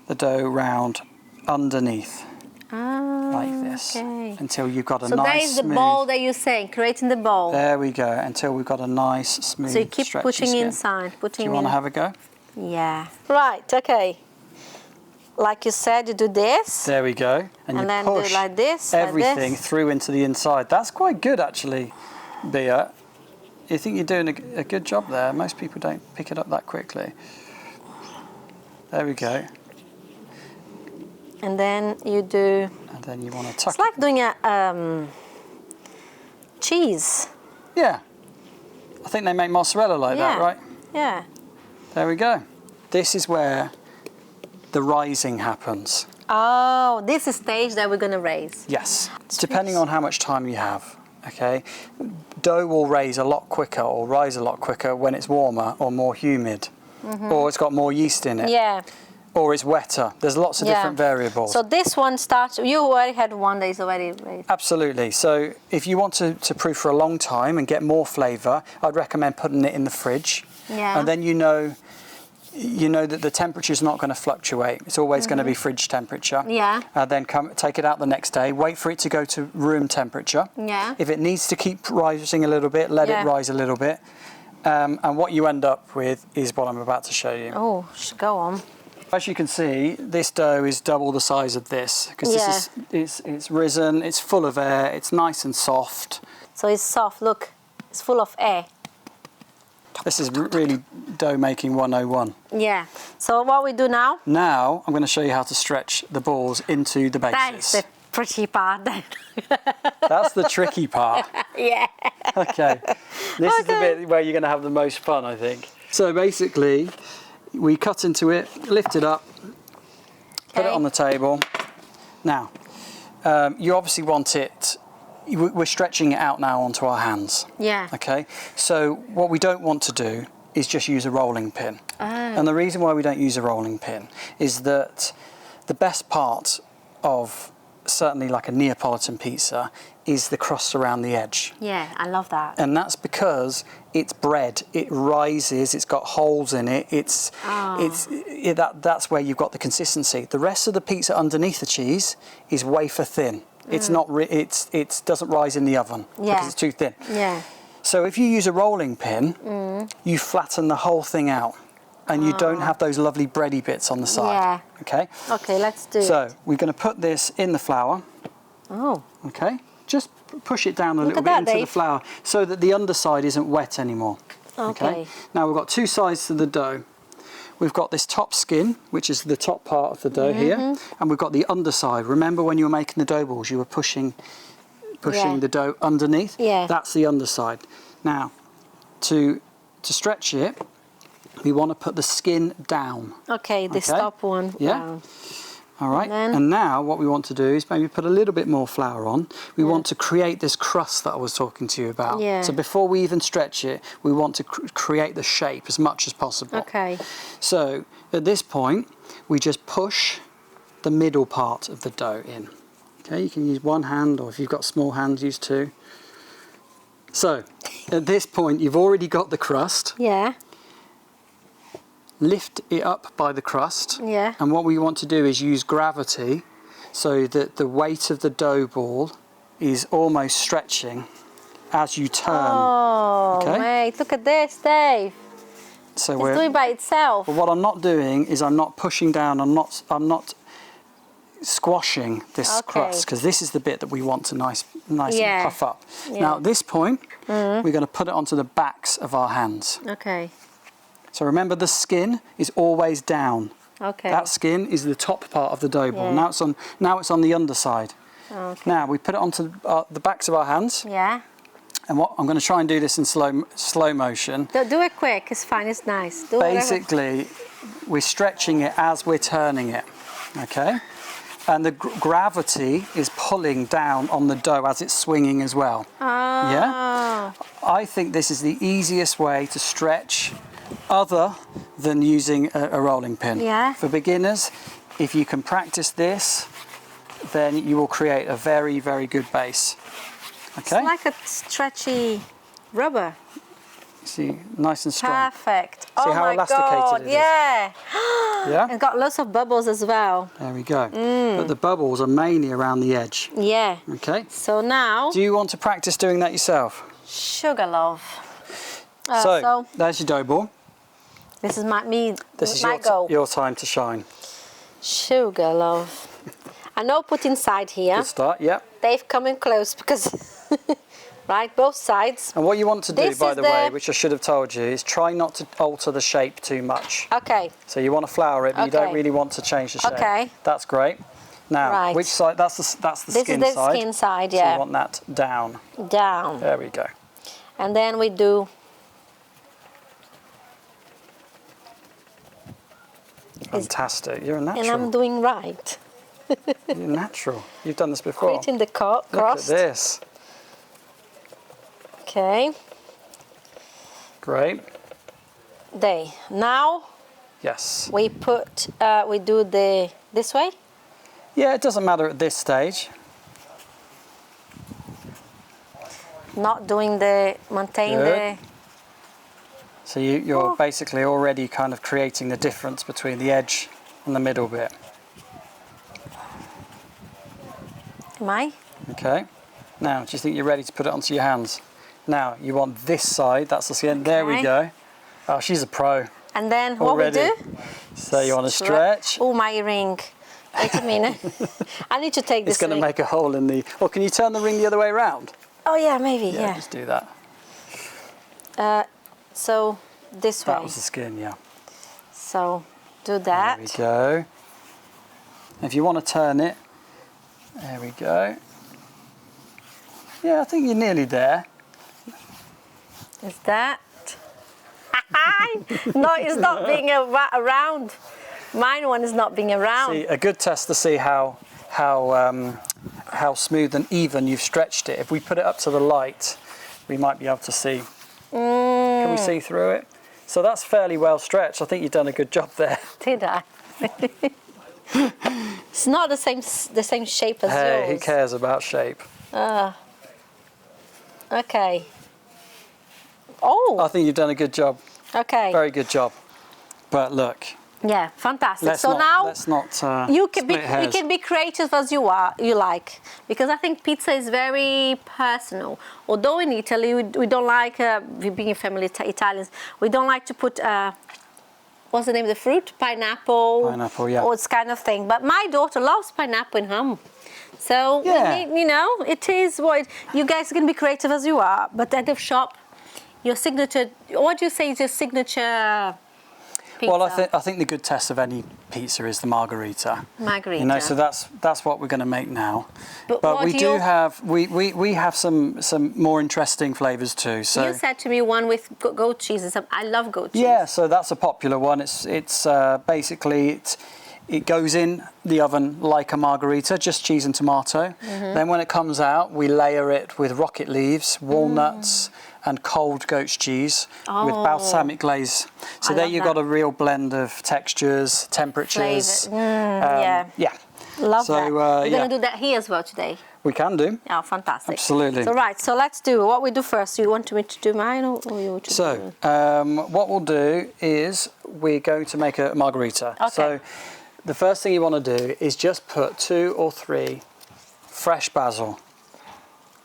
A: the dough round underneath like this until you've got a nice smooth. So that is the ball that you're saying, creating the ball. There we go, until we've got a nice smooth. So you keep pushing skin. Inside, putting. Do you want to have a go? Yeah. Right. Okay. Like you said, you do this. There we go, and you then push do like this, everything through into the inside. That's quite good, actually, Bea. You think you're doing a good job there. Most people don't pick it up that quickly. There we go. And then you do. And then you want to tuck. It's like doing a cheese. Yeah. I think they make mozzarella like that, right? Yeah. There we go. This is where the rising happens. Oh, this is stage that we're going to raise. Yes. Depending on how much time you have. Okay. Dough will raise a lot quicker or rise a lot quicker when it's warmer or more humid, or it's got more yeast in it. Yeah. Or it's wetter. There's lots of different variables. So this one starts, you already had one that is already raised. Absolutely. So if you want to proof for a long time and get more flavour, I'd recommend putting it in the fridge. Yeah. And then you know that the temperature is not going to fluctuate. It's always going to be fridge temperature. Yeah. Then take it out the next day. Wait for it to go to room temperature. Yeah. If it needs to keep rising a little bit, let it rise a little bit. And what you end up with is what I'm about to show you. Oh, go on. As you can see, this dough is double the size of this because it's risen, it's full of air, it's nice and soft. So it's soft, look, it's full of air. This is really dough making 101. Yeah. So what we do now? Now I'm going to show you how to stretch the balls into the bases. That's the pretty part then. That's the tricky part. Yeah. Okay. This is the bit where you're going to have the most fun, I think. So basically, we cut into it, lift it up, put it on the table. Now, you obviously want it, we're stretching it out now onto our hands. Yeah. Okay, so what we don't want to do is just use a rolling pin. Oh. And the reason why we don't use a rolling pin is that the best part of certainly like a Neapolitan pizza is the crust around the edge. Yeah, I love that. And that's because it's bread. It rises. It's got holes in it. That's where you've got the consistency. The rest of the pizza underneath the cheese is wafer thin. It's not. It doesn't rise in the oven because it's too thin. Yeah. So if you use a rolling pin, you flatten the whole thing out.
B: and you don't have those lovely bready bits on the side.
A: Yeah.
B: Okay?
A: Okay, let's do it.
B: So we're going to put this in the flour.
A: Oh.
B: Okay? Just push it down a
A: Look
B: little
A: at
B: bit
A: that,
B: into
A: Dave.
B: the flour so that the underside isn't wet anymore.
A: Okay.
B: Now we've got two sides to the dough. We've got this top skin, which is the top part of the dough here, and we've got the underside. Remember when you were making the dough balls, you were pushing the dough underneath?
A: Yeah.
B: That's the underside. Now, to stretch it, we want to put the skin down.
A: Okay, this top one.
B: Yeah.
A: Down.
B: All right. And now what we want to do is maybe put a little bit more flour on. We want to create this crust that I was talking to you about.
A: Yeah.
B: So before we even stretch it, we want to create the shape as much as possible.
A: Okay.
B: So at this point, we just push the middle part of the dough in. Okay, you can use one hand, or if you've got small hands, use two. So at this point, you've already got the crust.
A: Yeah.
B: Lift it up by the crust.
A: Yeah.
B: And what we want to do is use gravity so that the weight of the dough ball is almost stretching as you turn.
A: Oh,
B: okay?
A: wait, look at this, Dave.
B: So
A: It's doing by itself.
B: But what I'm not doing is I'm not pushing down, I'm not squashing this crust, because this is the bit that we want to nice and puff up.
A: Yeah.
B: Now at this point, we're going to put it onto the backs of our hands.
A: Okay.
B: So remember, the skin is always down.
A: Okay.
B: That skin is the top part of the dough ball.
A: Yeah.
B: Now it's on the underside.
A: Okay.
B: Now we put it onto the backs of our hands.
A: Yeah.
B: And what I'm going to try and do this in slow motion.
A: Do it quick. It's fine. It's nice. Do
B: Basically, we're stretching it as we're turning it. Okay. And the gravity is pulling down on the dough as it's swinging as well.
A: Oh.
B: Yeah. I think this is the easiest way to stretch, other than using a rolling pin.
A: Yeah.
B: For beginners, if you can practice this, then you will create a very, very good base. Okay?
A: It's like a stretchy rubber.
B: See, nice and strong.
A: Perfect.
B: See
A: oh
B: how
A: my
B: elasticated
A: God,
B: it is?
A: yeah.
B: Yeah?
A: It's got lots of bubbles as well.
B: There we go. But the bubbles are mainly around the edge.
A: Yeah.
B: Okay?
A: So now,
B: Do you want to practice doing that yourself?
A: sugar love.
B: So there's your dough ball.
A: This is
B: This is
A: goal.
B: your time to shine.
A: Sugar love. I know put inside here.
B: Good start, yep.
A: They've come in close because, right, both sides.
B: And what you want to do,
A: This
B: by
A: is
B: the way, which I should have told you, is try not to alter the shape too much.
A: Okay.
B: So you want to flour it, but you don't
A: Okay.
B: really want to change the shape.
A: Okay.
B: That's great. Now,
A: Right.
B: which side? That's the
A: This
B: skin
A: is the
B: side.
A: skin side,
B: So
A: yeah.
B: you want that down.
A: Down.
B: There we go.
A: And then we do.
B: Fantastic. You're a natural.
A: And I'm doing right.
B: You're natural. You've done this before.
A: Creating the
B: Look
A: crust.
B: at this.
A: Okay.
B: Great.
A: Now
B: Yes.
A: we put. We do this way.
B: Yeah, it doesn't matter at this stage.
A: Not doing maintain
B: Good.
A: the.
B: So you're basically already kind of creating the difference between the edge and the middle bit.
A: Am I?
B: Okay. Now, do you think you're ready to put it onto your hands? Now, you want this side, that's the skin. There we
A: Okay.
B: go. Oh, she's a pro.
A: And then
B: Already.
A: what we do?
B: So you want to stretch.
A: Oh, my ring. Wait a minute. I need to take this.
B: It's going to
A: ring.
B: make a hole in the... Or can you turn the ring the other way around?
A: Oh yeah, maybe. Yeah.
B: Just do that.
A: So this way.
B: That was the skin, yeah.
A: So do that.
B: There we go. If you want to turn it, there we go. Yeah, I think you're nearly there.
A: Is that? No, it's not being around. Mine one is not being around.
B: See, a good test to see how smooth and even you've stretched it. If we put it up to the light, we might be able to see. Can we see through it? So that's fairly well stretched. I think you've done a good job there.
A: Did I? It's not the same shape as
B: Hey,
A: yours.
B: who cares about shape?
A: Okay. Oh.
B: I think you've done a good job.
A: Okay.
B: Very good job. But look.
A: Yeah, fantastic.
B: Let's
A: so
B: not,
A: now
B: let's not
A: you can
B: split hairs.
A: you can be creative as you like, because I think pizza is very personal. Although in Italy we don't like, we being family Italians, we don't like to put what's the name of the fruit? Pineapple.
B: Pineapple, yeah.
A: Or this kind of thing. But my daughter loves pineapple in ham. So,
B: Yeah.
A: you know, it is what... You guys can be creative as you are, but at the shop, your signature... What do you say is your signature pizza?
B: Well, I think the good test of any pizza is the Margherita.
A: Margherita.
B: You know, so that's what we're going to make now.
A: But
B: we do have we have some more interesting flavours too. So
A: you said to me one with goat cheese and I love goat cheese.
B: yeah, so that's a popular one. It's basically it goes in the oven like a margherita, just cheese and tomato. Then when it comes out, we layer it with rocket leaves, walnuts, and cold goat's cheese with balsamic glaze. So there you've got a real blend of textures, temperatures.
A: Yeah. Love that. We're going to do that here as well today.
B: We can do.
A: Oh, fantastic.
B: Absolutely.
A: So right, so let's do what we do first. You want me to do mine or you want to do?
B: What we'll do is we're going to make a margherita.
A: Okay.
B: So the first thing you want to do is just put 2 or 3 fresh basil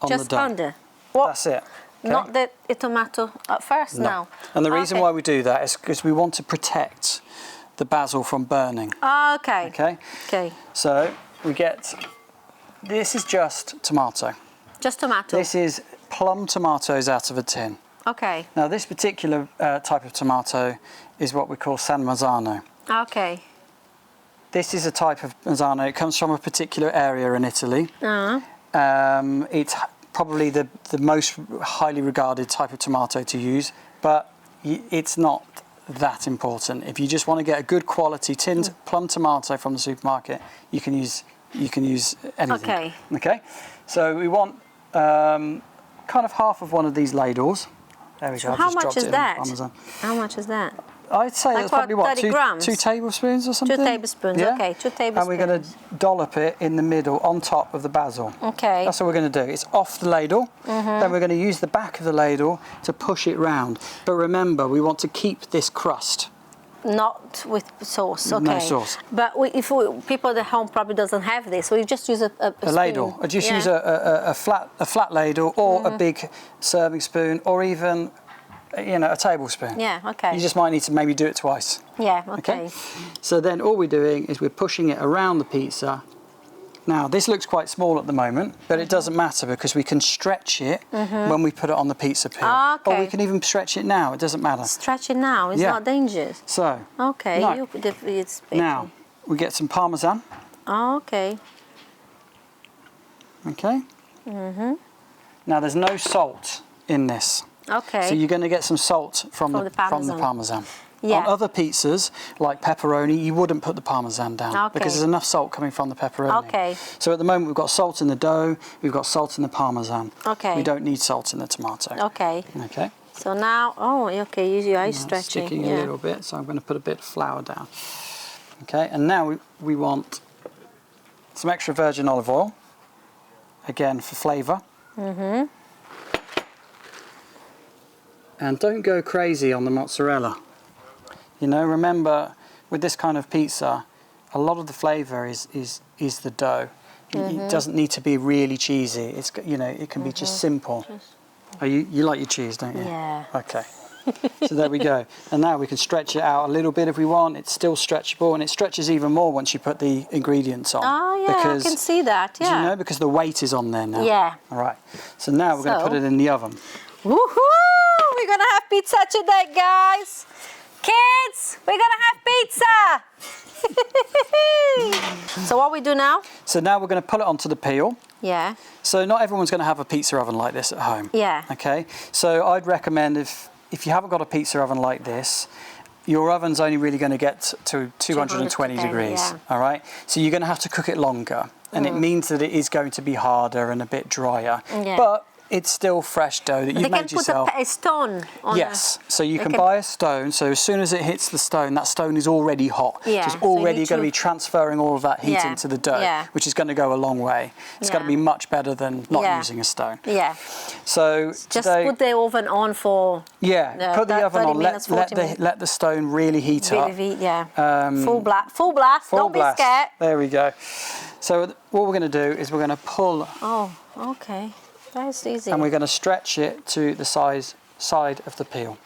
B: on the dough.
A: Just under? What?
B: That's it. Okay?
A: Not the tomato at first, no.
B: And the reason why we do that is because we want to protect the basil from burning.
A: Oh, okay.
B: Okay?
A: Okay.
B: So we get, this is just tomato.
A: Just tomato?
B: This is plum tomatoes out of a tin.
A: Okay.
B: Now this particular type of tomato is what we call San Marzano.
A: Okay.
B: This is a type of Marzano. It comes from a particular area in Italy. It's probably the most highly regarded type of tomato to use, but it's not that important. If you just want to get a good quality tinned plum tomato from the supermarket, you can use anything.
A: Okay.
B: Okay. So we want kind of half of one of these ladles. There we go.
A: How much is that? How much is that?
B: I'd say that's probably what,
A: 30 grams?
B: 2 tablespoons or something?
A: 2 tablespoons, okay, 2 tablespoons.
B: And we're going to dollop it in the middle on top of the basil.
A: Okay.
B: That's what we're going to do. It's off the ladle. Then we're going to use the back of the ladle to push it round. But remember, we want to keep this crust.
A: Not with sauce, okay.
B: No sauce.
A: But if people at home probably doesn't have this, so you just use a
B: ladle. Or just use a flat ladle or a big serving spoon or even a tablespoon.
A: Yeah, okay.
B: You just might need to maybe do it twice.
A: Yeah, okay.
B: So then all we're doing is we're pushing it around the pizza. Now this looks quite small at the moment, but it doesn't matter because we can stretch it when we put it on the pizza peel.
A: Okay.
B: Or we can even stretch it now, it doesn't matter.
A: Stretch it now, it's not dangerous.
B: So,
A: okay, it's
B: now we get some Parmesan.
A: Oh, okay.
B: Okay. Now there's no salt in this.
A: Okay.
B: So you're going to get some salt from the Parmesan.
A: Yeah.
B: On other pizzas, like pepperoni, you wouldn't put the Parmesan down because there's enough salt coming from the pepperoni.
A: Okay.
B: So at the moment we've got salt in the dough, we've got salt in the Parmesan.
A: Okay.
B: We don't need salt in the tomato.
A: Okay.
B: Okay.
A: So now, okay, use your eyes stretching.
B: Sticking a little bit, so I'm going to put a bit of flour down. Okay, and now we want some extra virgin olive oil, again for flavour. And don't go crazy on the mozzarella. You know, remember, with this kind of pizza, a lot of the flavour is the dough. It doesn't need to be really cheesy. It's it can be just simple. You like your cheese, don't you?
A: Yeah.
B: Okay. So there we go. And now we can stretch it out a little bit if we want. It's still stretchable, and it stretches even more once you put the ingredients on.
A: Oh yeah,
B: because,
A: I can see that. Yeah.
B: Do you know, because the weight is on there now.
A: Yeah.
B: All right. So now we're going to put it in the oven.
A: Woohoo! We're gonna have pizza today, guys. Kids, we're gonna have pizza. So what we do now?
B: So now we're going to put it onto the peel.
A: Yeah.
B: So not everyone's going to have a pizza oven like this at home.
A: Yeah.
B: Okay. So I'd recommend if you haven't got a pizza oven like this, your oven's only really going to get to 220 degrees.
A: Yeah.
B: All right. So you're going to have to cook it longer, and it means that it is going to be harder and a bit drier.
A: Yeah.
B: But it's still fresh dough that you've made yourself.
A: They can put a stone on.
B: Yes, so you can buy a stone, so as soon as it hits the stone, that stone is already hot.
A: Yeah,
B: so it's already going to be transferring all of that heat into the dough, which is going to go a long way. It's going to be much better than not using a stone.
A: Yeah.
B: So
A: just put the oven on for
B: put the oven on,
A: minutes,
B: let the stone really heat up.
A: Full blast, don't be scared.
B: There we go. So what we're going to do is we're going to pull.
A: Oh, okay. That's easy.
B: And we're going to stretch it to the side of the peel.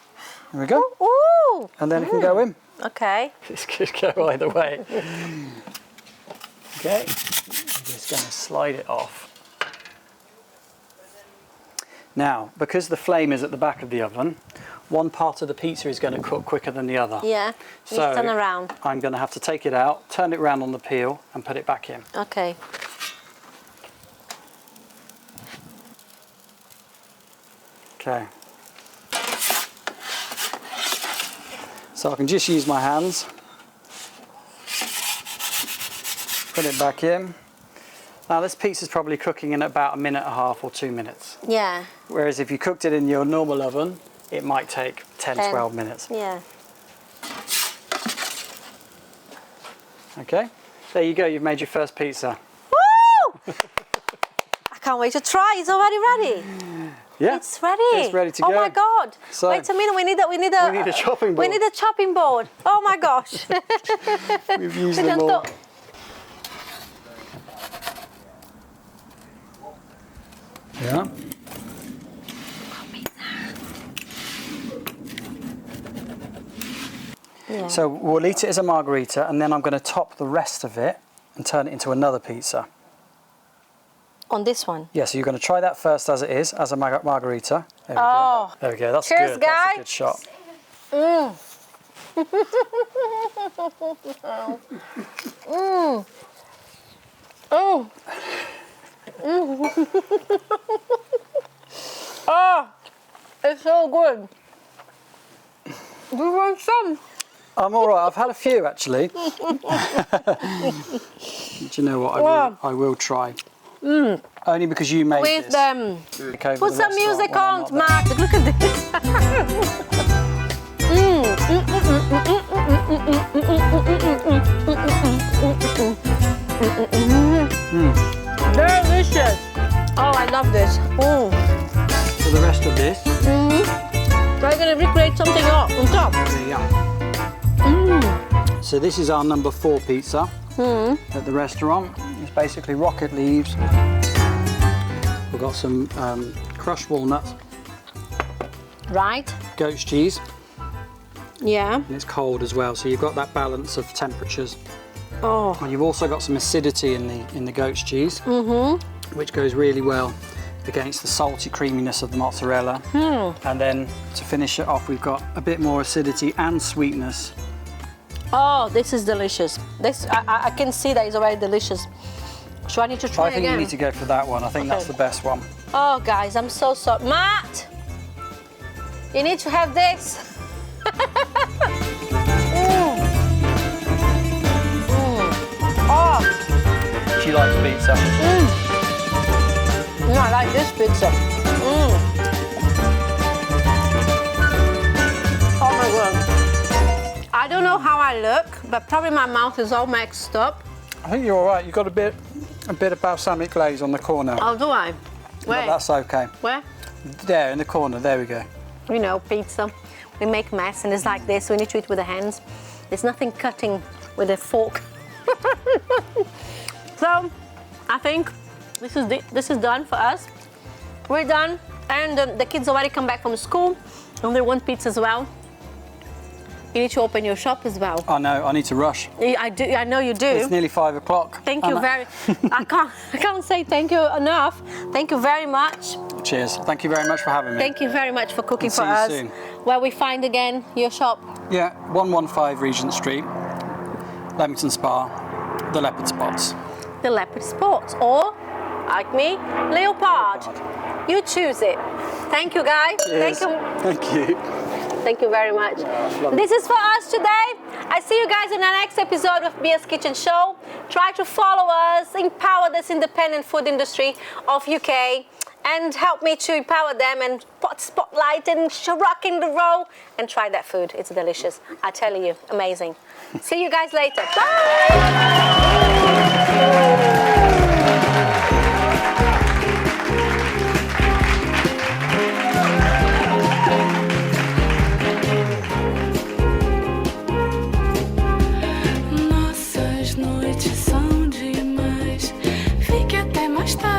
B: There we go.
A: Ooh!
B: And then it can go in.
A: Okay.
B: This could go either way. Okay, I'm just going to slide it off. Now, because the flame is at the back of the oven, one part of the pizza is going to cook quicker than the other.
A: Yeah,
B: so
A: just turn around.
B: I'm going to have to take it out, turn it around on the peel and put it back in.
A: Okay.
B: Okay. So I can just use my hands, put it back in. Now this pizza is probably cooking in about 1.5 minutes or 2 minutes.
A: Yeah.
B: Whereas if you cooked it in your normal oven, it might take 10-12 minutes.
A: Yeah.
B: Okay, there you go, you've made your first pizza.
A: Woo! I can't wait to try, it's already ready.
B: Yeah,
A: it's ready.
B: It's ready to go.
A: Oh my God!
B: So,
A: wait a minute, we need a
B: chopping board.
A: We need a chopping board. Oh my gosh!
B: We've used them all. Yeah.
A: Yeah.
B: So we'll eat it as a margherita, and then I'm going to top the rest of it and turn it into another pizza.
A: On this one?
B: Yeah, so you're going to try that first as it is, as a margherita. There we
A: go.
B: There we go, that's
A: Cheers,
B: good.
A: guys.
B: That's a good shot.
A: Mm. Mm. Oh. Oh, it's so good. Do you want some?
B: I'm all right. I've had a few actually. Do you know what? I will try.
A: Mm.
B: Only because you made
A: with
B: this.
A: Okay, put some music on, Mark. Look at this. Delicious. Oh, I love this.
B: For the rest of this,
A: we're going to recreate something on top.
B: Yeah. So this is our number 4 pizza at the restaurant. It's basically rocket leaves. We've got some crushed walnuts.
A: Right.
B: Goat's cheese.
A: Yeah.
B: And it's cold as well, so you've got that balance of temperatures.
A: Oh.
B: And you've also got some acidity in the goat's cheese, which goes really well against the salty creaminess of the mozzarella. And then to finish it off, we've got a bit more acidity and sweetness.
A: Oh, this is delicious. This I can see that it's already delicious. So I need to try again.
B: I think you need to go for that one. I think that's the best one.
A: Oh, guys, I'm so sorry. Matt, you need to have this. Oh.
B: She likes pizza.
A: No, I like this pizza. Oh my God. I don't know how I look, but probably my mouth is all mixed up.
B: I think you're all right. You've got a bit of balsamic glaze on the corner.
A: Oh, do I? Where?
B: But that's okay.
A: Where?
B: There, in the corner. There we go.
A: You know, pizza. We make mess and it's like this. We need to eat with the hands. There's nothing cutting with a fork. So, I think this is done for us. We're done, and the kids already come back from school, and they want pizza as well. You need to open your shop as well.
B: I know. I need to rush.
A: I do. I know you do.
B: It's nearly 5 o'clock.
A: Thank you very. I can't say thank you enough. Thank you very much.
B: Cheers. Thank you very much for having me.
A: Thank you very much for cooking for
B: See you
A: us.
B: soon.
A: Where we find again your shop?
B: Yeah, 115 Regent Street, Leamington Spa, the Leopard Spots.
A: The Leopard Spots, or like me, Leopard. You choose it. Thank you, guys.
B: Cheers.
A: Thank you.
B: Thank you.
A: Thank you very much. This is for us today. I see you guys in the next episode of Mia's Kitchen Show. Try to follow us, empower this independent food industry of UK, and help me to empower them and spotlight and rock in the row and try that food. It's delicious. I tell you, amazing. See you guys later. Bye.
D: Nossas noites são demais. Fique até mais tarde.